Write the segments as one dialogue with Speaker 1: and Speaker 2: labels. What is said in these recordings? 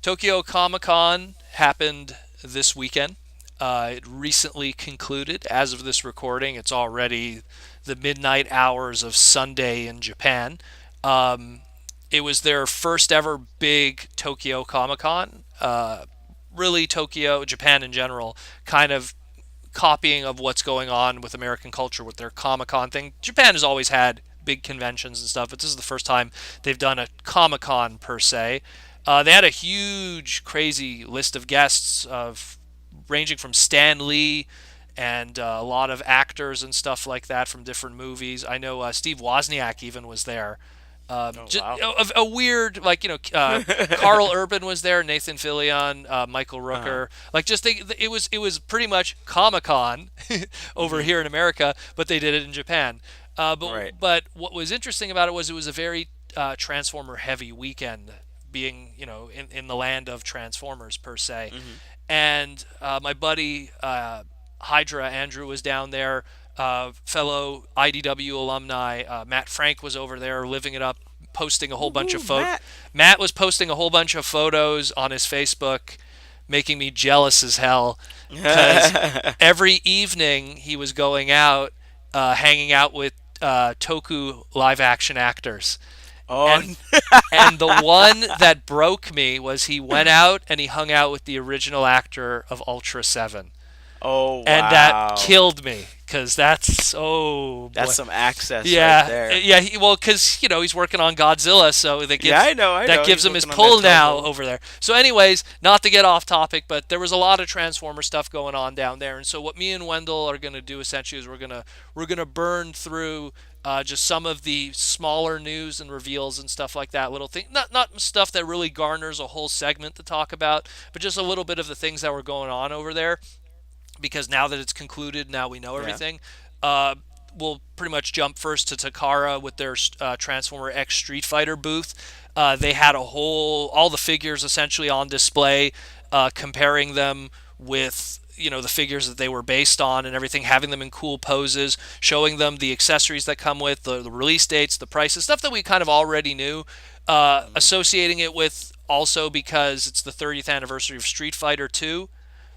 Speaker 1: Tokyo Comic Con happened this weekend. It recently concluded. As of this recording, it's already the midnight hours of Sunday in Japan. Um, it was their first ever big Tokyo Comic Con. Really, Tokyo, Japan in general, kind of copying of what's going on with American culture with their Comic Con thing. Japan has always had big conventions and stuff, but this is the first time they've done a Comic Con per se. They had a huge, crazy list of guests of ranging from Stan Lee and a lot of actors and stuff like that from different movies. I know Steve Wozniak even was there.
Speaker 2: Oh
Speaker 1: Just
Speaker 2: wow.
Speaker 1: a weird, like, Carl Urban was there, Nathan Fillion, Michael
Speaker 2: Uh-huh.
Speaker 1: Rooker. Like, just it was pretty much Comic Con over
Speaker 2: Hmm.
Speaker 1: here in America, but they did it in Japan.
Speaker 2: Right.
Speaker 1: But what was interesting about it was a very Transformer heavy weekend, being in the land of Transformers per se.
Speaker 2: Hmm.
Speaker 1: And my buddy Hydra Andrew was down there. Fellow IDW alumni Matt Frank was over there living it up, posting a whole bunch of
Speaker 2: Woohoo,
Speaker 1: photos.
Speaker 2: Matt.
Speaker 1: Matt was posting a whole bunch of photos on his Facebook, making me jealous as hell because every evening he was going out, hanging out with Toku live action actors.
Speaker 2: Oh.
Speaker 1: And and the one that broke me was he went out and he hung out with the original actor of Ultra 7.
Speaker 2: Oh
Speaker 1: And that
Speaker 2: wow.
Speaker 1: killed me because that's, oh
Speaker 2: That's
Speaker 1: boy.
Speaker 2: some access right
Speaker 1: Yeah,
Speaker 2: there.
Speaker 1: yeah. Well, because he's working on Godzilla, so
Speaker 2: Yeah, I know. I
Speaker 1: that
Speaker 2: know.
Speaker 1: gives
Speaker 2: He's
Speaker 1: him his
Speaker 2: working on that
Speaker 1: pull now
Speaker 2: Toho.
Speaker 1: over there. So, anyways, not to get off topic, but there was a lot of Transformer stuff going on down there, and so what me and Wendell are going to do essentially is we're gonna burn through just some of the smaller news and reveals and stuff like that. Little thing, not stuff that really garners a whole segment to talk about, but just a little bit of the things that were going on over there because now that it's concluded, now we know
Speaker 2: Yeah.
Speaker 1: everything. Uh, we'll pretty much jump first to Takara with their Transformer X Street Fighter booth. They had all the figures essentially on display, comparing them with the figures that they were based on and everything, having them in cool poses, showing them the accessories that come with the release dates, the prices, stuff that we kind of already knew,
Speaker 2: Hmm.
Speaker 1: associating it with also because it's the 30th anniversary of Street Fighter 2,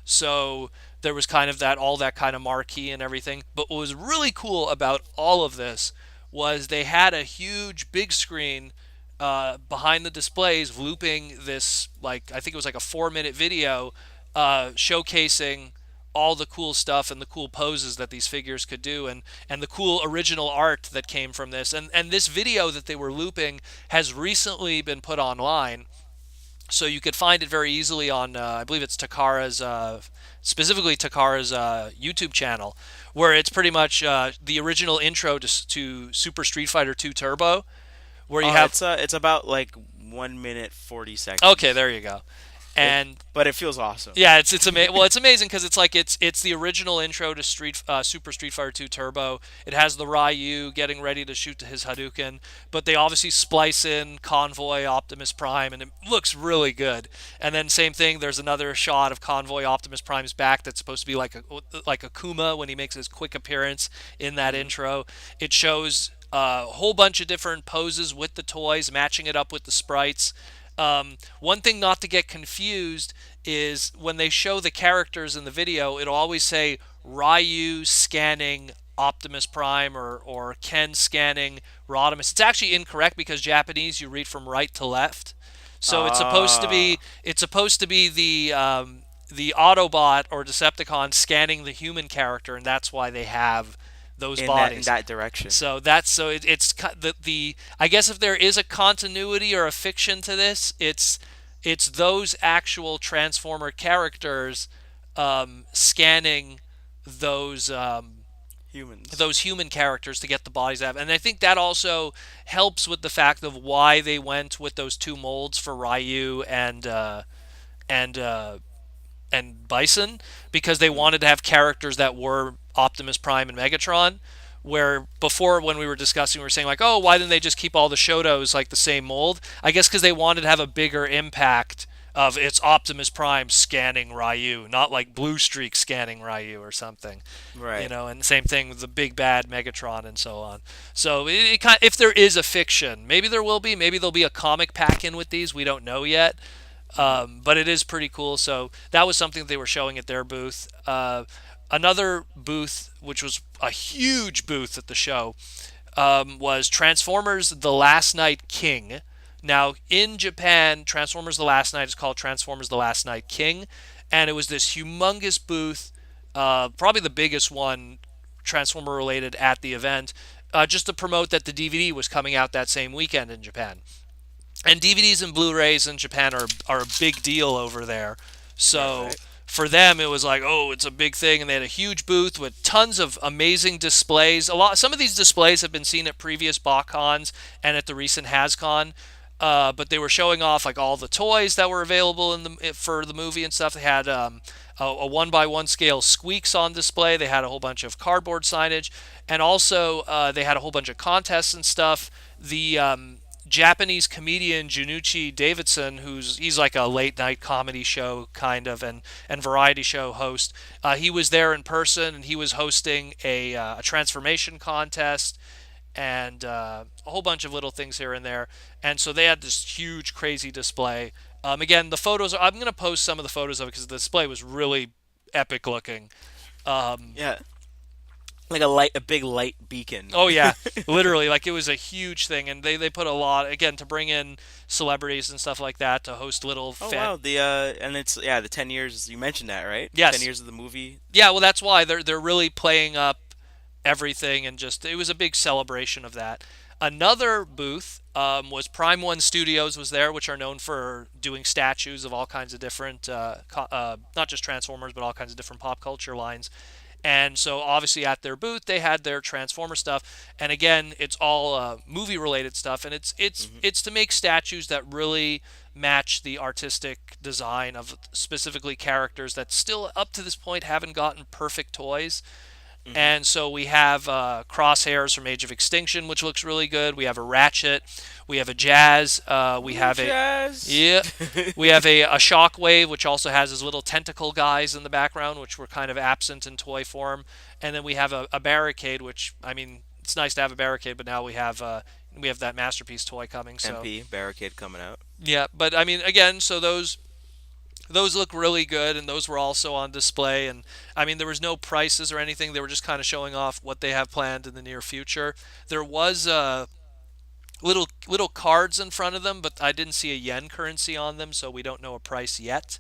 Speaker 1: so there was kind of all that kind of marquee and everything. But what was really cool about all of this was they had a huge big screen behind the displays looping this, like, I think it was like a 4-minute video showcasing all the cool stuff and the cool poses that these figures could do, and the cool original art that came from this. And this video that they were looping has recently been put online, so you could find it very easily on I believe it's Takara's specifically Takara's YouTube channel, where it's pretty much the original intro to Super Street Fighter 2 Turbo, where you have.
Speaker 2: It's about like 1 minute 40
Speaker 1: Okay,
Speaker 2: seconds.
Speaker 1: there you go.
Speaker 2: It,
Speaker 1: And
Speaker 2: but it feels awesome.
Speaker 1: yeah, it's amazing because it's like it's the original intro to Super Street Fighter 2 Turbo. It has the Ryu getting ready to shoot his Hadouken, but they obviously splice in Convoy Optimus Prime, and it looks really good. And then same thing, there's another shot of Convoy Optimus Prime's back that's supposed to be like a Kuma when he makes his quick appearance in that
Speaker 2: Hmm.
Speaker 1: intro. It shows a whole bunch of different poses with the toys, matching it up with the sprites. One thing not to get confused is when they show the characters in the video, it'll always say Ryu scanning Optimus Prime, or Ken scanning Rodimus. It's actually incorrect because Japanese you read from right to left. So
Speaker 2: Ah,
Speaker 1: it's supposed to be the Autobot or Decepticon scanning the human character, and that's why they have those
Speaker 2: in
Speaker 1: bodies.
Speaker 2: that direction.
Speaker 1: It's the I guess if there is a continuity or a fiction to this, it's those actual Transformer characters scanning those
Speaker 2: Humans.
Speaker 1: those human characters to get the bodies out. And I think that also helps with the fact of why they went with those two molds for Ryu and and Bison, because they
Speaker 2: Hmm.
Speaker 1: wanted to have characters that were Optimus Prime and Megatron. Where before, when we were discussing, we were saying like, oh, why didn't they just keep all the Shotos like the same mold? I guess because they wanted to have a bigger impact of it's Optimus Prime scanning Ryu, not like Blue Streak scanning Ryu or something.
Speaker 2: Right.
Speaker 1: And same thing with the big bad Megatron and so on. So if there is a fiction, maybe there will be, maybe there'll be a comic pack in with these. We don't know yet.
Speaker 2: Hmm.
Speaker 1: But it is pretty cool. So that was something they were showing at their booth. Another booth, which was a huge booth at the show, was Transformers: The Last Night King. Now, in Japan, Transformers: The Last Night is called Transformers: The Last Night King, and it was this humongous booth, probably the biggest one Transformer related at the event, just to promote that the DVD was coming out that same weekend in Japan. And DVDs and Blu-rays in Japan are a big deal over there.
Speaker 2: All
Speaker 1: So
Speaker 2: right.
Speaker 1: for them, it was like, oh, it's a big thing, and they had a huge booth with tons of amazing displays. Some of these displays have been seen at previous BotCons and at the recent HasCon. But they were showing off like all the toys that were available for the movie and stuff. They had a one by one scale Squeaks on display. They had a whole bunch of cardboard signage, and also they had a whole bunch of contests and stuff. The Japanese comedian Junichi Davidson, he's like a late night comedy show kind of and variety show host. He was there in person and he was hosting a transformation contest and a whole bunch of little things here and there. And so they had this huge, crazy display. Again, the photos. I'm going to post some of the photos of it because the display was really epic looking. Um,
Speaker 2: Yeah. Like a light, a big light beacon.
Speaker 1: Oh yeah, literally, like it was a huge thing, and they put a lot again to bring in celebrities and stuff like that to host little
Speaker 2: Oh
Speaker 1: fan.
Speaker 2: wow, and it's the 10 years you mentioned that, right? 10 years
Speaker 1: Yes,
Speaker 2: of the movie.
Speaker 1: yeah. Well, that's why they're really playing up everything, and just it was a big celebration of that. Another booth was Prime1 Studios was there, which are known for doing statues of all kinds of different, not just Transformers, but all kinds of different pop culture lines. And so obviously at their booth they had their Transformer stuff, and again it's all movie related stuff, and
Speaker 2: Hmm.
Speaker 1: it's to make statues that really match the artistic design of specifically characters that still up to this point haven't gotten perfect toys.
Speaker 2: Hmm.
Speaker 1: And so we have Crosshairs from Age of Extinction, which looks really good. We have a Ratchet. We have a Jazz. We
Speaker 2: Ooh,
Speaker 1: have a
Speaker 2: jazz.
Speaker 1: yeah. We have a Shockwave, which also has his little tentacle guys in the background, which were kind of absent in toy form. And then we have a Barricade, which I mean, it's nice to have a Barricade, but now we have that masterpiece toy coming. So
Speaker 2: MP barricade coming out.
Speaker 1: yeah, but I mean, again, so those look really good, and those were also on display. And I mean, there was no prices or anything. They were just kind of showing off what they have planned in the near future. There was little cards in front of them, but I didn't see a yen currency on them, so we don't know a price yet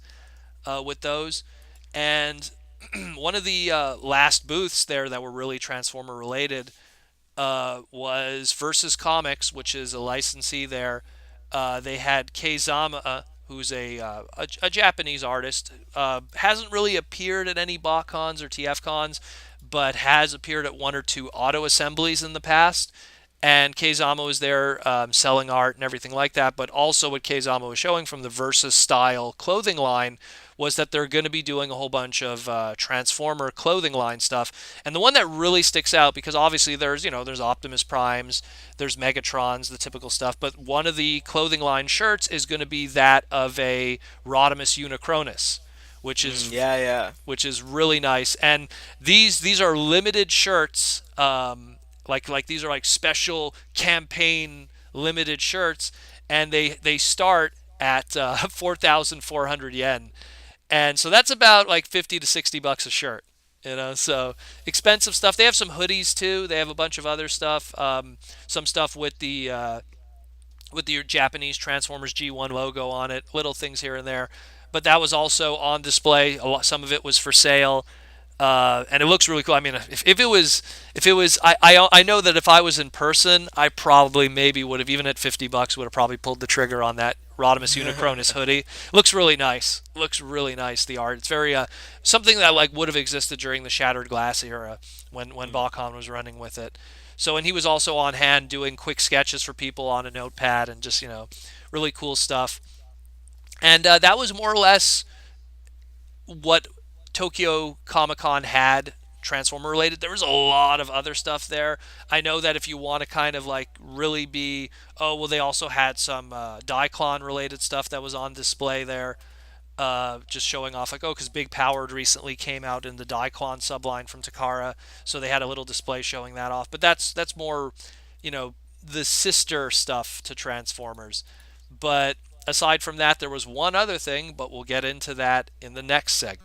Speaker 1: with those. And one of the last booths there that were really Transformer related was Versus Comics, which is a licensee there. They had Keizama, who's a Japanese artist. Hasn't really appeared at any BotCons or TFCons, but has appeared at one or two auto assemblies in the past. And Keizama was there selling art and everything like that. But also, what Keizama was showing from the Versus style clothing line was that they're going to be doing a whole bunch of Transformer clothing line stuff. And the one that really sticks out, because obviously there's Optimus Primes, there's Megatrons, the typical stuff, but one of the clothing line shirts is going to be that of a Rodimus Unicronus, which
Speaker 2: Mm,
Speaker 1: is
Speaker 2: yeah, yeah.
Speaker 1: which is really nice. And these are limited shirts. Like these are like special campaign limited shirts, and they start at 4,400 yen, and so that's about like 50 to 60 bucks a shirt. So expensive stuff. They have some hoodies too. They have a bunch of other stuff. Some stuff with the Japanese Transformers G1 logo on it. Little things here and there, but that was also on display. Some of it was for sale. And it looks really cool. I mean, if it was, I know that if I was in person, I probably maybe would have, even at 50 bucks, would have probably pulled the trigger on that Rodimus Unicronus hoodie. Looks really nice. Looks really nice. The art. It's very something that like would have existed during the Shattered Glass era when
Speaker 2: Mm.
Speaker 1: Balcon was running with it. So, and he was also on hand doing quick sketches for people on a notepad and just really cool stuff. And that was more or less what Tokyo Comic Con had Transformer related. There was a lot of other stuff there. I know that if you want to kind of like really be, oh, well, they also had some Diaclon related stuff that was on display there. Just showing off, like, oh, because Big Powered recently came out in the Diaclon subline from Takara, so they had a little display showing that off. But that's more, the sister stuff to Transformers. But Aside from that, there was one other thing, but we'll get into that in the next segment.